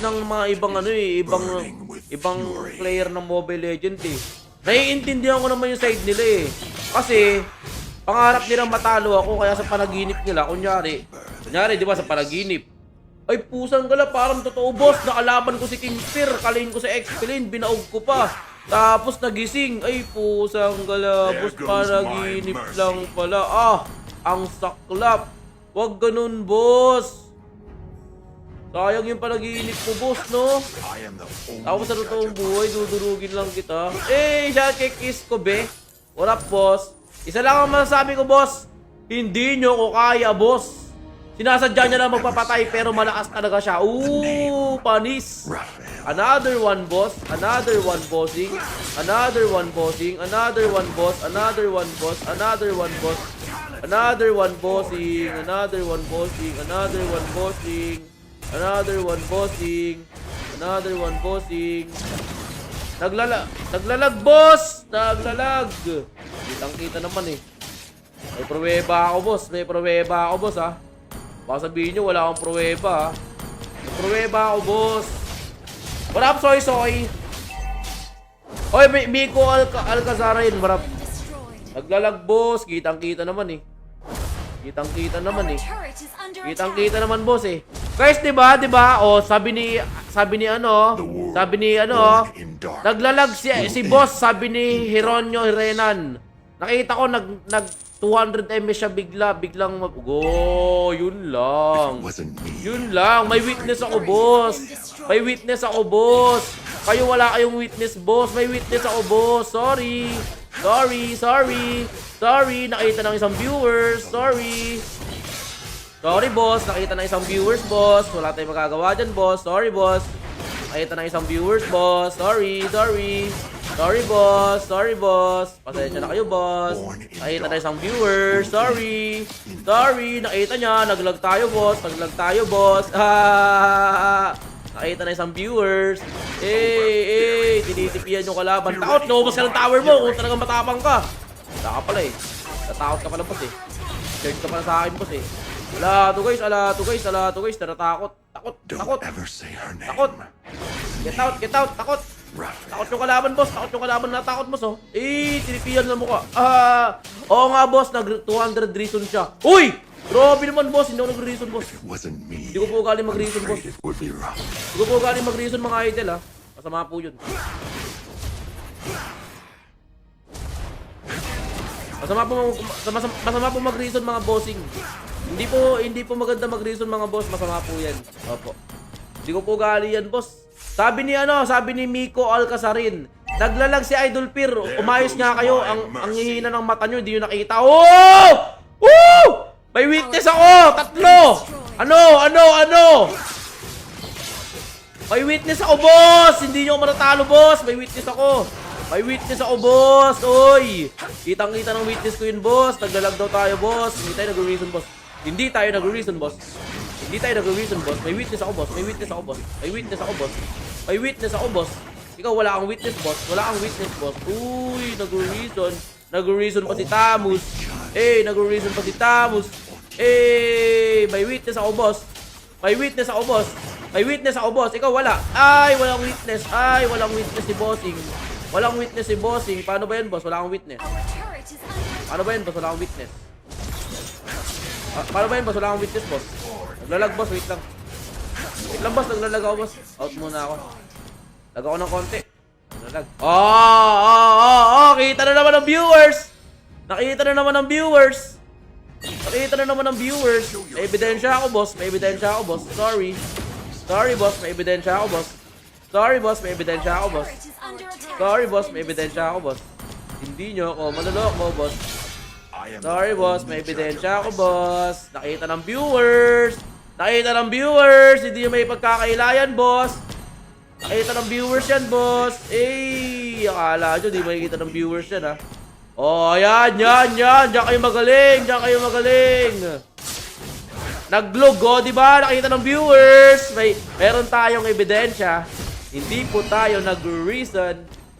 ng mga ibang ano eh, ibang player ng Mobile Legends eh. Naiintindihan ko naman yung side nila eh. Kasi, pangarap nilang matalo ako kaya sa panaginip nila, kunyari, di ba sa panaginip, ay pusang gala, parang totoo boss, nakalaban ko si Kingspear, kalahin ko sa X-Plane, binaog ko pa. Tapos nagising, ay pusang gala, boss, panaginip lang pala. Ah, ang saklap. Wag ganun, boss. Sayang yung panaginip ko, boss, no? Tapos sa totoong buhay, dudurugin lang kita. Eh, siya kay Kiss ko, be. What up, boss? Isa lang ang masasabi ko, boss. Hindi nyo ko kaya, boss. Sinasadya niya na magpapatay pero malakas talaga siya. Ooh, panis. Another one, boss. Another one, bossing. Another one, bossing. Another one, boss. Another one, boss. Another one, boss. Another one, bossing. Another one, bossing. Another one, bossing. Another one, bossing. Another one, bossing. Naglalag, boss. Naglalag. Kitang-kita naman eh. May pruweba ako, boss. May pruweba ako, boss, ha. Baka sabihin nyo, wala akong pruweba, ha. May pruweba ako, boss. What up, Soy Soy? Oy, Miko Alcazarin, what up? Naglalag, boss. Kitang-kita naman eh. Kitang-kita naman eh. Kitang-kita naman, boss eh. Guys, 'di ba? Oh, sabi ni naglalag si boss, sabi ni Hironyo Renan. Nakita ko nag 200 ms siya biglang yun lang. Yun lang, may witness ako, boss. May witness ako, boss. Kayo wala kayong witness, boss. May witness ako, boss. Sorry, nakita ng isang viewers. Sorry, boss. Nakita ng isang viewers, boss. Wala tayong magagawa dyan, boss. Sorry, boss. Nakita ng isang viewers, boss. Sorry, boss. Pasensya na kayo, boss. Nakita na isang viewers. Sorry. Nakita niya. Naglag tayo, boss. Nakita na isang viewers. Tinitipian yung kalaban. Takot, lumabas ka ng tower mo kung talagang matapang ka. Wala ka pala eh. Natakot ka pala, boss eh. Search ka pala sa akin, boss eh. Ala to guys. Natatakot. Takot. Get out. Takot yung kalaban, boss. Natakot, boss, oh. Tinipian na mukha. Oo nga, boss. Nag-200 reason siya. Uy! Grabe naman, boss. Hindi ako nag-reason, boss. Hindi ko po galing mag-reason, boss. Mga idol, ha. Masama po yun. Masama po mag-reason, mga bossing. Hindi po maganda mag-reason, mga boss. Masama po yan. Opo. Hindi ko po gali yan, boss. Sabi ni Miko Alcazarin, naglalag si Idol Peer. Umayos nga kayo. Ang hihina ng mata nyo, hindi nyo nakita. Oh! May witness ako! 3! Ano? May witness ako, boss! Hindi nyo matatalo, boss! May witness ako, boss! Oy! Kitang-kita ng witness ko yun, boss! Naglalag daw tayo, boss! Hindi tayo nag-reason, boss! May witness ako, boss! Ikaw, wala kang witness, boss! Uy! Nag-reason pa si Tamus! May witness ako, boss! Ikaw, wala! Walang witness si bossing! Paano ba yan, boss? Wala akong witness. Paano ba yan, boss? Wala akong witness, boss? Naglalag, boss. Wait lang, boss. Naglalag ako, boss. Out muna ako. Lag ako ng konti. Naglalag. Kita na naman ng viewers. May ebidensya ako, boss. Sorry, boss. May ebidensya ako, boss. Hindi nyo ako manloloko, boss. Sorry, boss. May ebidensya ako, boss. Nakita ng viewers. Hindi nyo may pagkakailayan, boss. Nakita ng viewers yan, boss. Akala nyo, di makikita ng viewers yan, ha. Yan. Diyan kayo magaling. Nag-vlog, diba? Nakita ng viewers. Meron tayong ebidensya. Hindi po tayo nag-reason.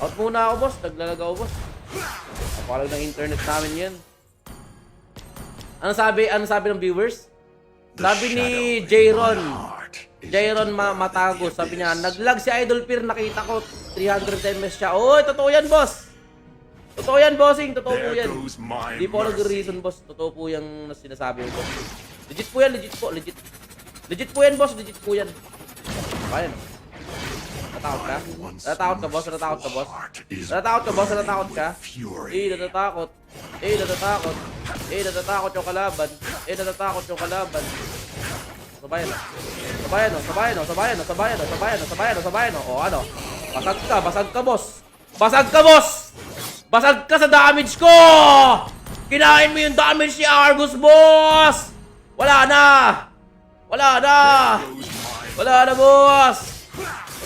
Out muna ako, boss. Naglalag ako, boss. Napalag ng internet namin yan. Ano sabi ng viewers? Sabi ni Jayron Matago, sabi niya, naglag si Idol Peer, nakita ko 310 ms siya. Oy, totoo yan, boss. Totoo yan, bossing. Totoo po yan. Hindi po ako nag-reason, boss. Totoo po yung sinasabi ko, boss. Legit po yan, legit po, legit. Legit po yan, boss. Legit po yan. Ayan. Natatakot ka? Natatakot ka, boss? Natatakot ka, boss? Natatakot ka, boss? Natatakot ka? Natatakot. Natatakot. Natatakot yung kalaban. Natatakot yung kalaban. Sabayan o. Sabayan o. Sabayan o. Sabayan o. Sabayan o. Sabayan o. Sabayan o. Sabayan o. O ano? Basag ka. Basag ka, boss. Basag ka, boss! Basag ka sa damage ko! Kinain mo yung damage ni Argus, boss! Wala na! Wala na! Wala na, boss!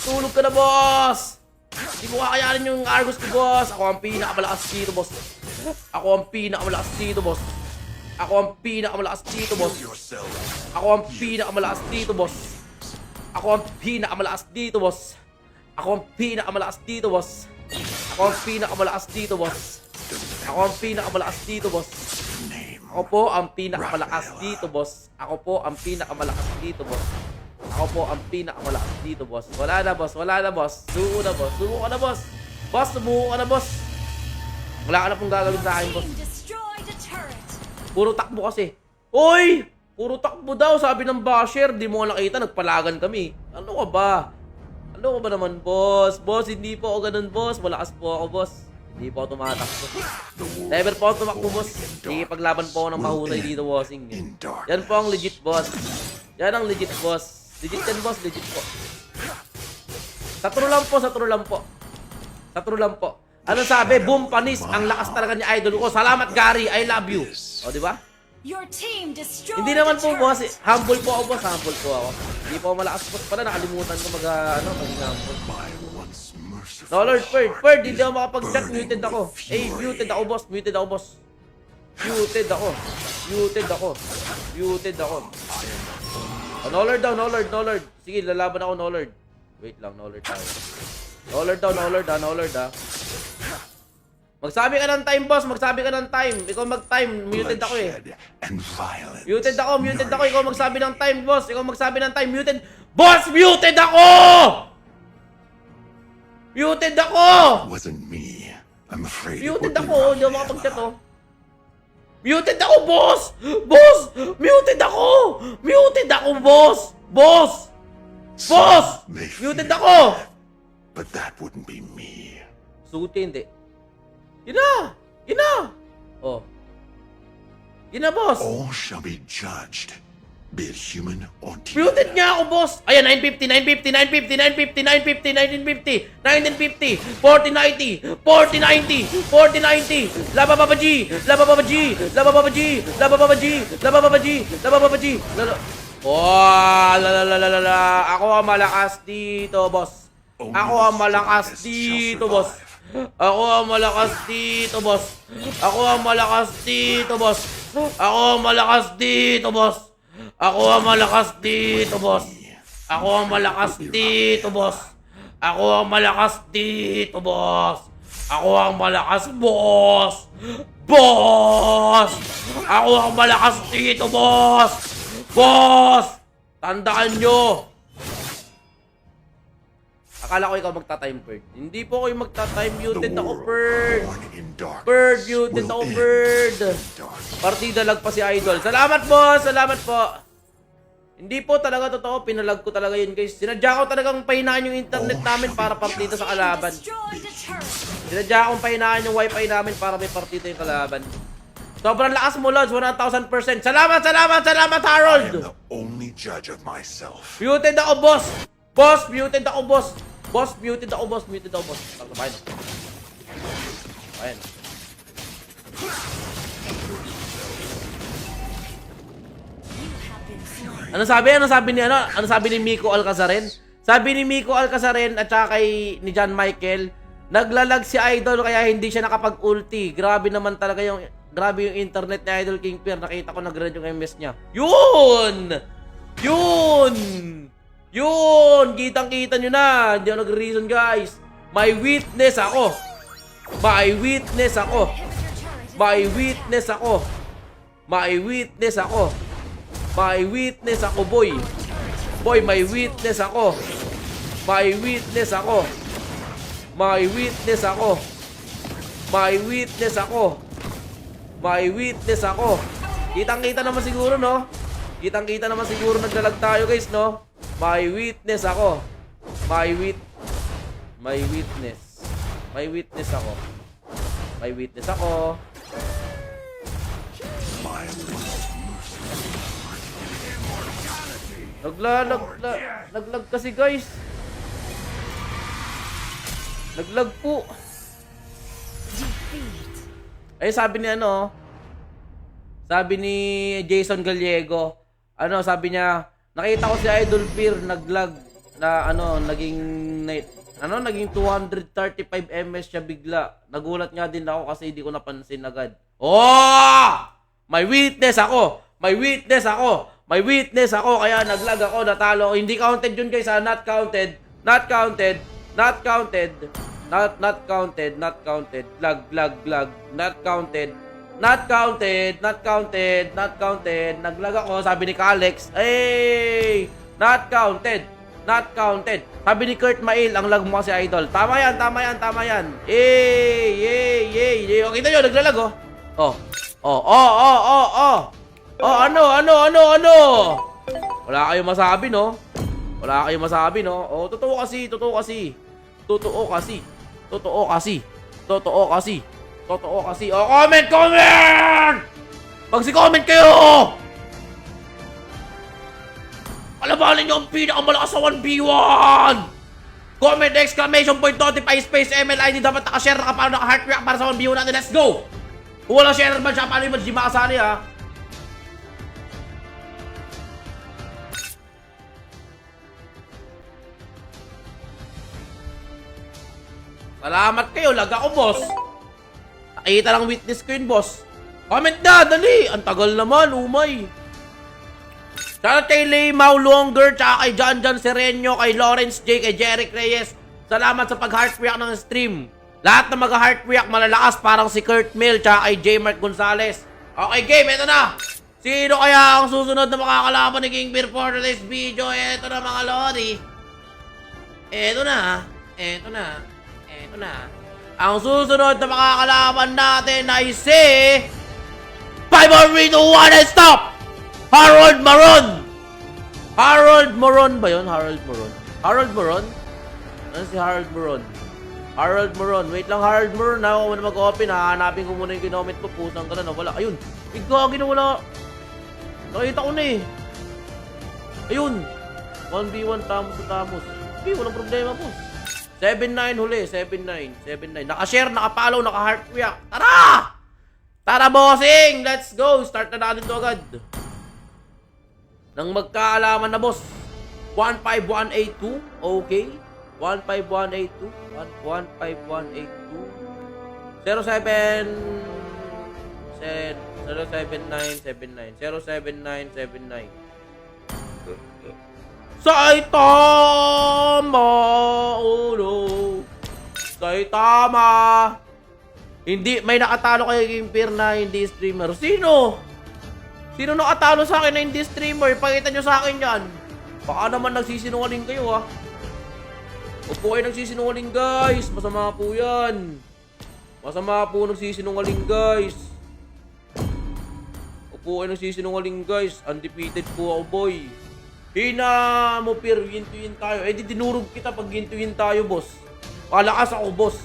Matulog ka na, boss! Hindi mo kakayanin yung Argus ko, boss! Ako ang pinakamalakas dito, boss! Ako ang pinakamalakas dito, boss! Ako ang pinakamalakas dito, boss! Ako ang pinakamalakas dito, boss! Ako ang pinakamalakas dito, boss! Ako ang pinakamalakas dito, boss! Ako ang pinakamalakas dito, boss! Ako ang pinakamalakas dito, boss! Ako po ang pinakamalakas dito, boss! Ako po ang pinakamalakas dito, boss! Ako po ang pinakamalakas dito, boss! Wala na, boss! Wala na, boss! Suko na, boss! Suko ka na, boss! Boss, sumuko ka na, boss! Wala ka na pong gagawin sa akin, boss! Team destroyed a turret. Puro takbo kasi. Uy! Puro takbo daw, sabi ng basher. Di mo nakita, nagpalagan kami. Ano ka ba? Ano ka ba naman, boss? Boss, hindi po ako ganun, boss. Malakas po ako, boss. Hindi po ako tumatakbo. Never po ako tumakbo, boss. Nakikipaglaban po ako ng mahusay dito, bossing. Yan po ang legit, boss. Yan ang legit, boss. Legit yan, boss. Legit po. Sa true lang po, sa true lang po. Sa true lang po. Ano sabi? Boom, panis. Ang lakas talaga ni Idol ko. Salamat, Gary. I love you. O, di ba? Your team destroyed Hindi naman po, boss. Humble po ako, boss. Humble po ako. Hindi po ako malakas, boss. Pala, nakalimutan ko maging humble. No, Lord, Bird, hindi ako makapag-chat. Muted ako. Muted ako, boss. Muted ako, boss. Muted ako. Muted ako. Muted ako. Oh, no, Lord daw, no, Lord, no, Lord. Sige, lalaban ako, no, Lord. Wait lang, no, Lord tayo. No, Lord daw, no, Lord, no, Lord, Magsabi ka ng time, boss. Magsabi ka ng time. Ikaw mag-time. Muted ako eh. Muted ako, muted ako. Ikaw magsabi ng time, boss. Ikaw magsabi ng time. Muted. Boss, muted ako! Muted ako! Wasn't me. I'm afraid. Muted ako. Hindi ako makapag-chat, oh. Muted ako, boss! Boss! Muted ako! Muted ako, boss! Boss! Boss! Muted ako! But that wouldn't be me. Suti, hindi. Yun na! Yun na! Oh. Yun na, boss! All shall be judged, be it human or demon. Muted niya ako, boss! Ayan, 950, 950, 950, 950, 950, 950, 4090, 4090, 4090, Laba Baba G, Laba Baba G, Laba Baba G, Laba Baba G, Laba Baba G, Laba Baba G, wow, la. Ako ang malakas dito, boss. Ako ang malakas dito, boss. Ako ang malakas dito, boss. Ako ang malakas dito, boss. Ako ang malakas dito, boss. Ako ang malakas dito, boss. Ako ang malakas dito, boss. Ako ang malakas dito, boss. Ako ang malakas, boss. Boss! Ako ang malakas dito, boss. Boss! Tandaan nyo. Akala ko ikaw magta-time, Bird. Hindi po ako yung magta-time. Muted ako, Bird. Bird, muted ako, Bird. Partida lag pa si Idol. Salamat, boss. Salamat po. Hindi po talaga totoo. Pinalag ko talaga yun, guys. Sinadya ko talagang pahinaan yung internet namin para partida sa kalaban. Destroyed a turret. Sinadya akong pahinaan yung wifi namin para may partida yung kalaban. Sobrang lakas mo, Lods. 1,000%. Salamat, Harold. I am the only judge of myself. Muted ako, boss. Boss, muted ako, boss. Boss, muted ako, boss. Muted ako, boss. Sabayan. Ayan. Ano sabi ni Ano sabi ni Miko Alcazaren? Sabi ni Miko Alcazaren at saka kay ni John Michael, naglalag si Idol kaya hindi siya nakapag-ulti. Grabe naman talaga yung internet ni Idol King Pierre. Nakita ko nag-red yung MS niya. Yun! Kitang-kita nyo na. Hindi ako nag-reason, guys. May witness ako. May witness ako. May witness ako. May witness ako. May witness ako, boy. Boy, may witness ako. May witness ako. May witness ako. May witness ako. May witness ako. Kitang-kita naman siguro, no? Kitang-kita naman siguro naglalag tayo, guys, no? May witness ako. May witness. May witness ako. May witness ako. Naglag kasi, guys. Naglag po. Ay, sabi ni ano, sabi ni Jason Gallego, ano, sabi niya, nakita ko si Idol Fear naglag na ano, naging 235 ms siya bigla. Nagulat nga din ako kasi hindi ko napansin agad. Oh! May witness ako. May witness ako. May witness ako kaya naglag ako, natalo ako. Hindi counted yun, guys, ha? Not counted. Not counted. Not counted. Not counted. Not counted. Lag. Not counted. Not counted. Not counted. Not counted. Naglag ako, sabi ni Kalex. Hey! Not counted. Not counted. Sabi ni Kurt Mail, ang lag mo kasi, Idol. Tama yan, tama yan, tama yan. Yay! O, kita nyo, naglalag, oh. Ano? Wala kayong masabi, no? Wala kayong masabi, no? Oh, totoo kasi. Oh, comment! Magsi-comment kayo! Alabanin nyo ang pinakamalakas sa 1v1! Comment, exclamation point, notify, space, MLID, dapat nakashare, nakapalo, naka-heart react para sa 1v1 natin. Let's go! Kung wala share man siya, paano yung di makasali, ha? Salamat kayo, lag ako, boss. Nakita lang witness ko yun, boss. Comment na, dali! Ang tagal naman, umay. Shoutout kay Lay Mau Longer, tsaka kay John Sereno, kay Lawrence J, kay Jeric Reyes. Salamat sa pag-heart react ng stream. Lahat na mag-heart react malalakas parang si Kurt Mill, tsaka kay J. Mark Gonzalez. Okay, game, eto na. Sino kaya ang susunod na makakalaban ni King Beer for this video? Eto na, mga lodi. Eto na. Ang susunod na makakalaban natin ay si 5, 4, 3, 2, 1, and stop! Harold Moron ba yun? Harold Moron? Ano si Harold Moron? Wait lang, Harold Moron. Ako muna mag-open. Hahanapin ko muna yung kinoment ko. Pusang ka na. Wala. Ayun. Igagin na wala. Nakita ko na eh. Ayun. 1v1 tamos. Okay, walang problema po. 7-9 huli. 7-9. Naka-share, naka-follow, naka-heart react. Tara, bossing! Let's go! Start na natin ito agad. Nang magkaalaman na, boss. 15182. Okay. 15182. 15182. 07979. 07979. Saitama! Oh no! Saitama! Hindi, may nakatalo kay King Fear na hindi streamer. Sino? Sino nakatalo sa akin na hindi streamer? Pakita nyo sa akin yan. Baka naman nagsisinungaling kayo, ha? Opo kayo nagsisinungaling, guys. Masama po yan. Masama po nagsisinungaling, guys. Opo kayo nagsisinungaling, guys. Undefeated po ako, boy. Hina mo, Fear. Gintuin tayo. Eh, di dinurog kita pag gintuin tayo, boss. Palakas ako, boss.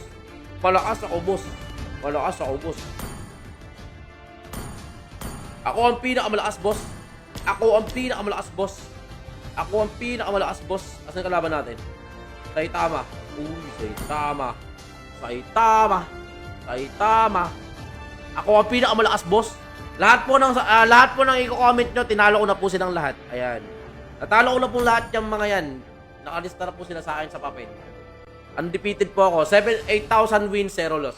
Ako ang pinakamalakas, boss. Asan yung kalaban natin? Saitama. Saitama. Ako ang pinakamalakas, boss. Lahat po ng i-comment nyo, tinalo ko na po silang lahat. Ayan. Natalo ko na po lahat yung mga yan. Nakalista na po sila sa akin sa papel. Undefeated po ako. 8,000 wins, 0 loss.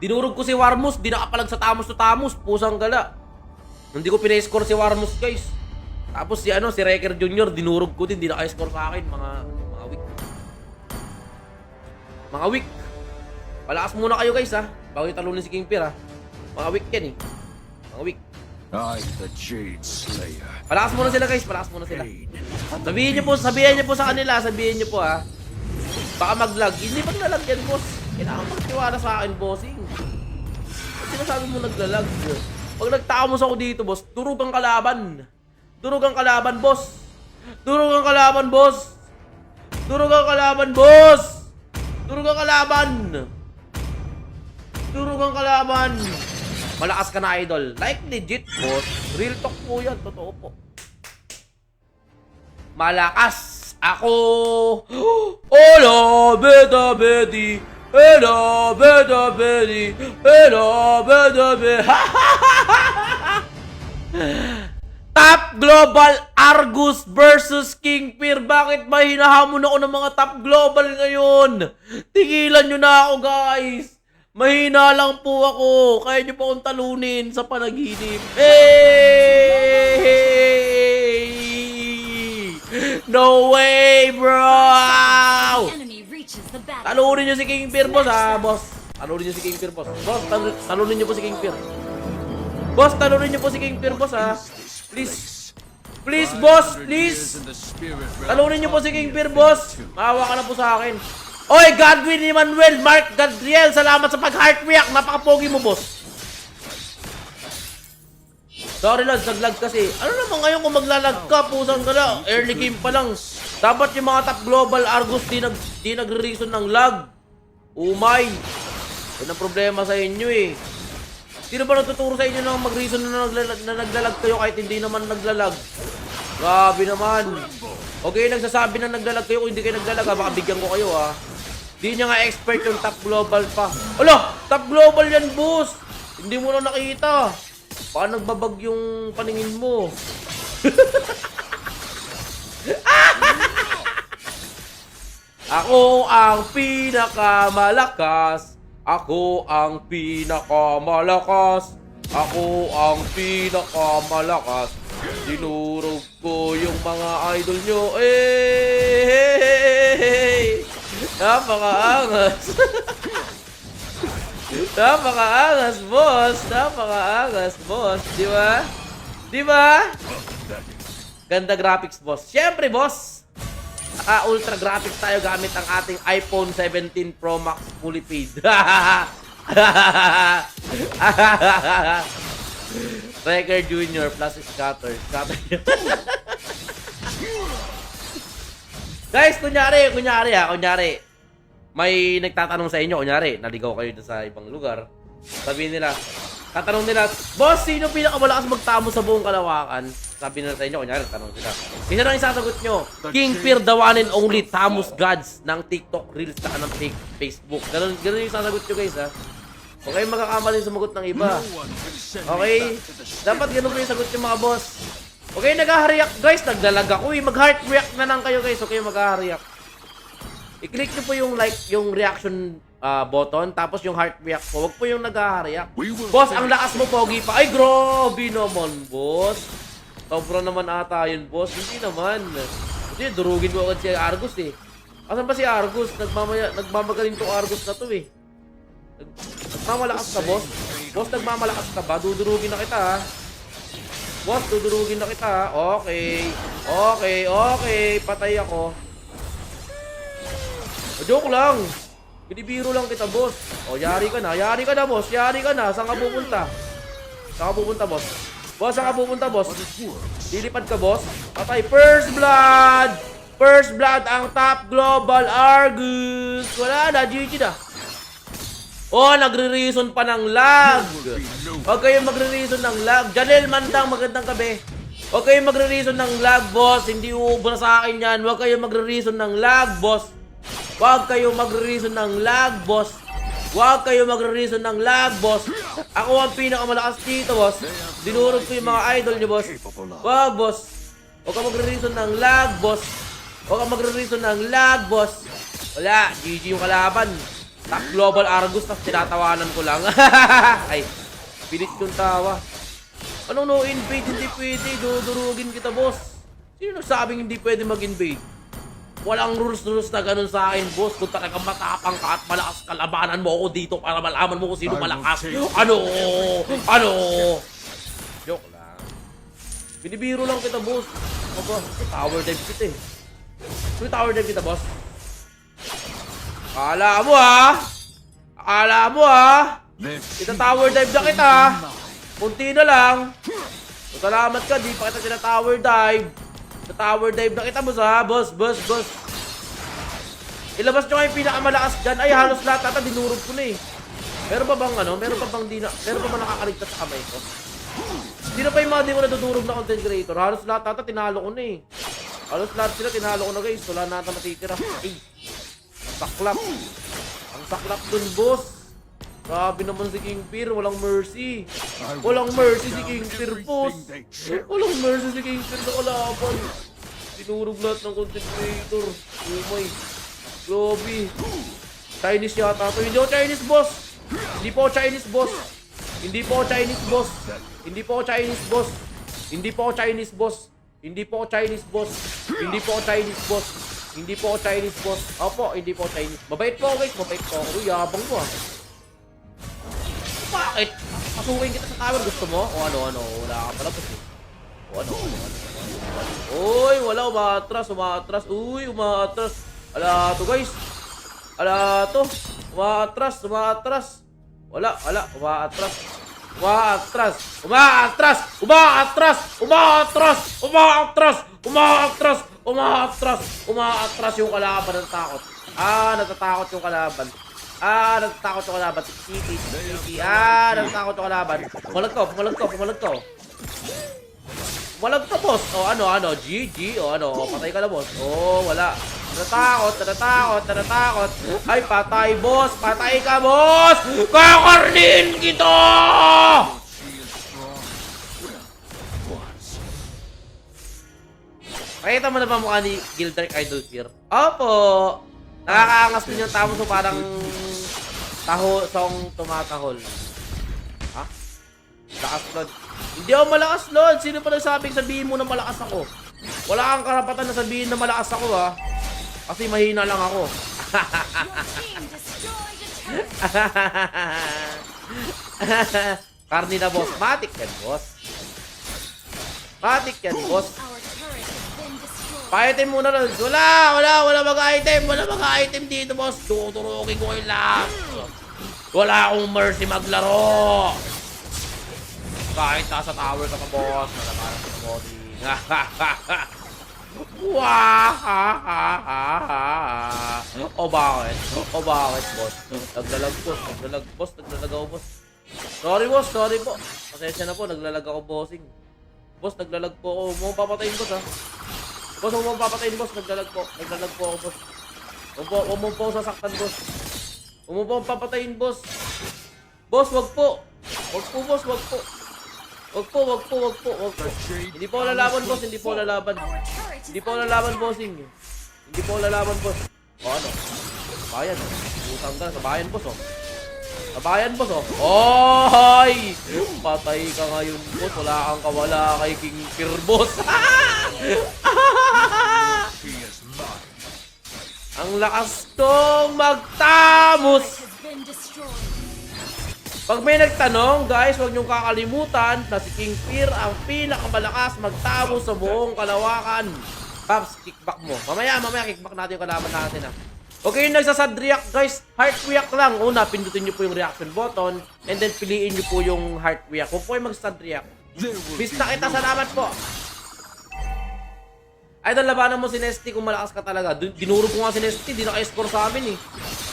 Dinurog ko si Warmus, di nakapalag sa Tamos to Tamos. Pusang gala. Hindi ko pinay-score si Warmus, guys. Tapos si ano, si Wrecker Jr. dinurog ko din, di naka-score sa akin, mga weak. Mga weak. Palakas muna kayo guys ha, bago yung talunin si King Fear ha. Mga weak yan eh. Mga weak. I, the Jade Slayer. Palakas muna sila guys, palakas muna sila. Sabihin niyo po sa kanila, sabihin niyo po ha. Baka mag-lag. Hindi maglalag yan, boss. Kailangan magtiwala sa akin, bossing. Ba't sinasabi mo naglalag? Pag nagtamos ako dito, boss, durog ang kalaban. Durog ang kalaban, boss. Durog ang kalaban, boss. Durog ang kalaban, boss. Durog ang kalaban. Durog ang kalaban. Malakas ka na, idol. Like legit, boss. Real talk po yan. Totoo po. Malakas ako. Hola, beta, beti. Hello, beta, beti. Hello, beta, beti. Top Global Argus versus King Fear. Bakit ba hinahamon ako ng mga top global ngayon? Tigilan nyo na ako, guys. Mahina lang po ako. Kaya nyo po akong talunin sa panaginip. Hey! No way, bro! The enemy reaches the battle. Talunin nyo si King Fear, boss, ha, boss. Talunin nyo si King Fear, boss. Boss, talunin nyo po si King Fear. Boss, talunin nyo po si King Fear, boss, ha. Please. Please, boss, please. Talunin nyo po si King Fear, boss. Maawa ka na po sa akin. Oy, Godwin Emmanuel, Mark Gadriel, salamat sa pag-heart react. Napaka-pogi mo, boss. Sorry lads, naglag kasi. Ano naman ngayon kung maglalag ka, pusang ka na. Early game pa lang. Dapat yung mga top global Argus di nagre-reason ng lag. Umay. Yan ang problema sa inyo eh. Sino ba nagtuturo sa inyo na mag-reason na naglalag kayo kahit hindi naman naglalag? Grabe naman. Okay, nagsasabi na naglalag kayo kung hindi kayo naglalag ha. Baka bigyan ko kayo ha. Di niya nga expert yung top global pa. Ala! Top global yan, boss! Hindi mo na nakita. Baka nagbabag yung paningin mo. Ako ang pinakamalakas. Ako ang pinakamalakas. Ako ang pinakamalakas. Dinurog ko yung mga idol nyo. Eh! Napakaangas. Napakaangas, boss. Napakaangas, boss. Di ba? Di ba? Ganda graphics, boss. Siyempre, boss. Ultra graphics tayo gamit ang ating iPhone 17 Pro Max fully paid. Wrecker Jr. plus Scatter. Guys, kunyari, may nagtatanong sa inyo, kunyari, naligaw kayo sa ibang lugar. Sabihin nila, tatanong nila, boss, sino pinakamalakas magtamo sa buong Kalawakan? Sabi nila sa inyo, kunyari, tanong nila. Isa lang isasagot nyo, King Fear, the one and only Tamus Gods ng TikTok Reels saka ng Facebook. Ganun yung sasagot nyo, guys, ha? Okay, magkakamali sumagot ng iba. Okay? Dapat ganun po yung sagot yung mga boss. Okay, nag-react, guys. Nagdalag ako eh. Mag-heart react na lang kayo, guys. Okay, mag-react. I-click nyo po yung like, yung reaction button. Tapos yung heart react po. Huwag po yung nag-react. Boss, ang lakas mo, pogi pa. Ay, grabe naman, boss. Sobra naman ata yun, boss. Hindi naman. Hindi, durugin mo agad si Argus eh. Asan ba si Argus? Nagmamagaling tong Argus na to eh. Nagmamalakas ka, boss? Boss, nagmamalakas ka ba? Dudurugin na kita, ha? Boss, dudurugin na kita, ha? Okay. Patay ako. Joke lang. Binibiro lang kita, boss. Yari ka na, boss. Yari ka na. Saan ka pupunta? Boss? Boss, saan ka pupunta, boss? Lilipad ka, boss? Patay. First blood! First blood ang top global Argus. Wala na, GG na. Nagre-reason pa ng lag. Huwag kayong magre-reason ng lag. Janel Mandang, magandang gabi. Huwag kayong magre-reason ng lag, boss. Hindi uubo na sa akin yan. Huwag kayong magre-reason ng lag, boss. Huwag kayong magre-reason ng lag, boss. Huwag kayong magre-reason ng lag, boss. Ako ang pinakamalakas dito, boss. Dinurog ko yung mga idol niyo, boss. Huwag, boss. Huwag kang magre-reason ng lag, boss. Huwag kang magre-reason ng lag, boss. Wala, GG yung kalaban. Top Global Argus, tapos tinatawanan ko lang. Ay, pilit yung tawa. Anong no invade? Hindi pwede. Dudurugin kita, boss. Sino nagsabing hindi pwede mag-invade? Walang rules na ganun sa akin, boss. Kung talagang matapang ka at malakas, kalabanan mo ako dito para malaman mo kung sino malakas. Ano? Joke lang. Binibiro lang kita, boss. Aba, tower dive kita eh. May tower dive kita, boss. Akala mo ha? Kita tower dive na kita. Kunti na lang. Salamat ka, di pa kita sila tower dive. Sa tower dive na kita, boss ha? Boss. Ilabas nyo kayo yung pinakamalakas dyan. Ay, halos lahat ata, dinurog ko na eh. Meron pa bang nakakaligtas sa kamay ko? Sino pa yung mga di ko nadudurog na content creator? Halos lahat ata, tinalo ko na eh. Halos lahat sila, tinalo ko na guys. Wala na ata matitira. Ay, saklap. Ang saklap dun, boss. Grabe naman si King Fear, walang mercy. Walang mercy si King Fear, boss. Walang mercy si King Fear sa kalaban. Tinurog lahat ng content creator. Oh my. Grabe. Chinese yata to. Hindi ako Chinese, boss. Hindi po ako Chinese, boss. Hindi po ako Chinese, boss. Hindi po ako Chinese, boss. Hindi po ako Chinese, boss. Hindi po ako Chinese, boss. Hindi po ako Chinese, boss. Hindi po ako Chinese, boss. Opo, hindi po ako Chinese. Mabait po ako, guys. Mabait po ako. Uy, yabang mo ah. Bakit? Pasukin kita sa tower. Gusto mo? O ano? Wala ka pala, boss. O ano? Uy, wala. Umaatras. Uy, umaatras. Ala to, guys. Ala to. Umaatras. Wala. Umaatras yung kalaban ng takot. Natatakot yung kalaban. Natatakot yung kalaban. Tiki. Natatakot yung kalaban. Pumalag ko. Pumalag ka, boss. O ano. GG. O ano. Patay ka na, boss. O wala. Natatakot. Ay, patay, boss. Patay ka, boss. Kakarnin kita! Pakita mo na ba mukha ni Gildark Idol Fear? Opo! Nakakaangas din yung tamo so parang song tumatahol. Ha? Lakas, Lord. Hindi ako malakas, Lord. Sino pa nagsabing sabihin mo na malakas ako? Wala kang karapatan na sabihin na malakas ako, ha? Kasi mahina lang ako. Your team destroyed a turret. Karni na, boss. Matik yan, boss. Our turret has been destroyed. Pa-item muna, Lord. Wala mag-item dito, boss. Tuturukin ko kayo lahat. Wala akong mercy maglaro. Kahit nasa tower ka pa, boss. Nalaman sa body. O bakit, boss? Naglalag, boss. Sorry, po. Pasensya na po, naglalag ako, bossing. Boss, naglalag po ako. Huwag mong papatayin, boss, ha? Boss, huwag mong papatayin, boss. Naglalag po ako, boss. Huwag mong po sasaktan, boss. Huwag mong po papatayin, boss. Boss, wag po. Wag po, boss, wag po. Hindi po lalaban, boss. Hindi po lalaban, bossing. Hindi po lalaban, boss. O ano? Bayan. Utang ka sa bayan, boss, oh. Sa bayan, boss, oh. Oy! Patay ka ngayon, boss. Wala kang kawala kay King Fear, boss. Ang lakas kong magtamos. Has been destroyed. Pag may nagtanong, guys, huwag niyong kakalimutan na si King Fear ang pinakamalakas magtamo sa buong kalawakan. Paps, kickback mo. Mamaya, kickback natin yung kalaban natin, ha. Okay, yung nagsasad react, guys, heart react lang. Una, pindutin niyo po yung reaction button, and then piliin niyo po yung heart react. Kung po yung mag-sad react. Bista kita, salamat po. Idol, labanan mo si Nesty kung malakas ka talaga. Dinurog ko nga si Nesty, di naka-score sa amin, eh.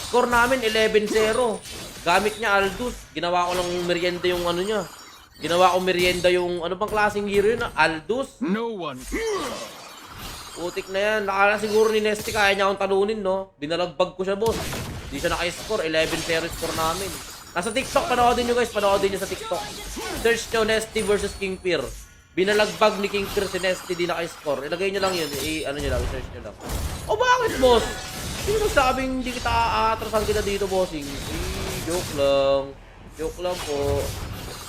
Score namin, 11-0. Gamit niya Aldous. Ginawa ko lang merienda yung ano niya. Ginawa ko merienda yung ano bang klaseng hero yun? Aldous? No one. Putik na yan. Nakala siguro ni Nesty kaya niya akong talunin, no? Binalagbag ko siya, boss. Hindi siya naka-score. 11-0 score namin. Nasa TikTok, panoodin nyo, guys. Panoodin nyo sa TikTok. Search nyo Nesty versus King Fear. Binalagbag ni King Fear si Nesty, di naka-score. Ilagay nyo lang yun. Ano nyo lang, search nyo lang. O bakit, boss? Sino nagsabing hindi kita aatrasan kita dito, bossing? Joke lang. Joke lang po.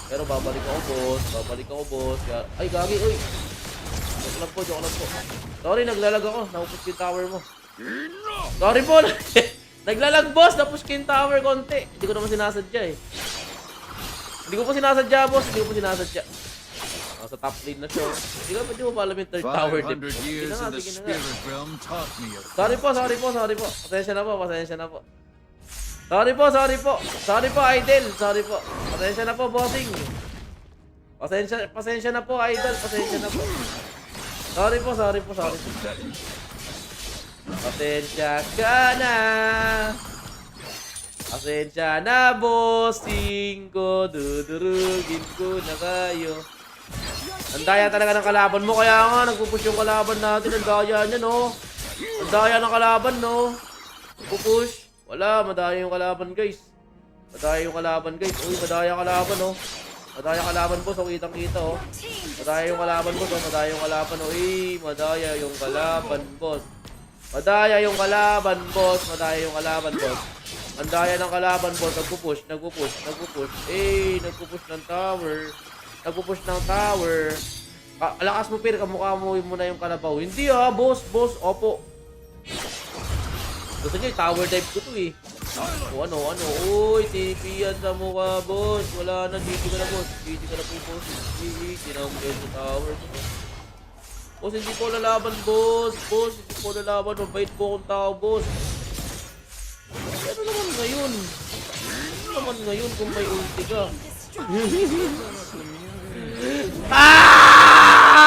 Pero babalik ako, boss. Babalik ako, boss. Ay, gagi, uy. Joke lang po, joke lang po. Sorry, naglalag ako. Naupos yung tower mo. Sorry po. Naglalag, boss. Napos ko yung tower konti. Hindi ko naman sinasadya eh. Hindi ko po sinasadya, boss. Hindi ko po sinasadya. Sa top lane na siya. Hindi ko pwede mo pa alam yung third tower dip. 500 years in the Sige na nga. spirit realm taught me a Sorry po, sorry po, sorry po. Pasensya na po, pasensya na po. Sorry po, sorry po. Sorry po, idol. Sorry po. Pasensya na po, bossing. Pasensya na po, idol. Pasensya na po. Sorry po, sorry po, sorry po. Pasensya ka na. Pasensya na, bossing ko. Dudurugin ko na kayo. Ang daya talaga ng kalaban mo, kaya nga nagpupush yung kalaban natin. Ang daya niya, no? Ang daya ng kalaban, no? Nagpupush. Wala, madaya yung kalaban, guys. Madaya yung kalaban, guys. Uy, madaya kalaban, no? Madaya kalaban, boss. O, kitang-kita, oh. Madaya yung kalaban, boss. Oh. Madaya yung kalaban, oh. Uy, madaya yung kalaban, boss. Madaya yung kalaban, boss. Madaya yung kalaban, boss. Ang daya ng kalaban, boss. Nagpupush, nagpupush, nagpupush. Eh, nagpupush ng tower. Nagpupush ng tower. Alakas mo, Pir. Kamukha mo na yung kalabaw. Hindi boss. Boss. Opo. Gusto niya, tower dive ko to eh. O ano. Uy, TP yan sa mukha, boss. Wala na. GG ka na, boss. GG ka na po, boss. GG. Tinamagay sa tower ko. Boss, hindi ko lalaban, boss. Boss, hindi ko lalaban. Mabait po akong tao, boss. Ano naman ngayon? Ano naman ngayon kung may ulti ka? Destroyed. Ah!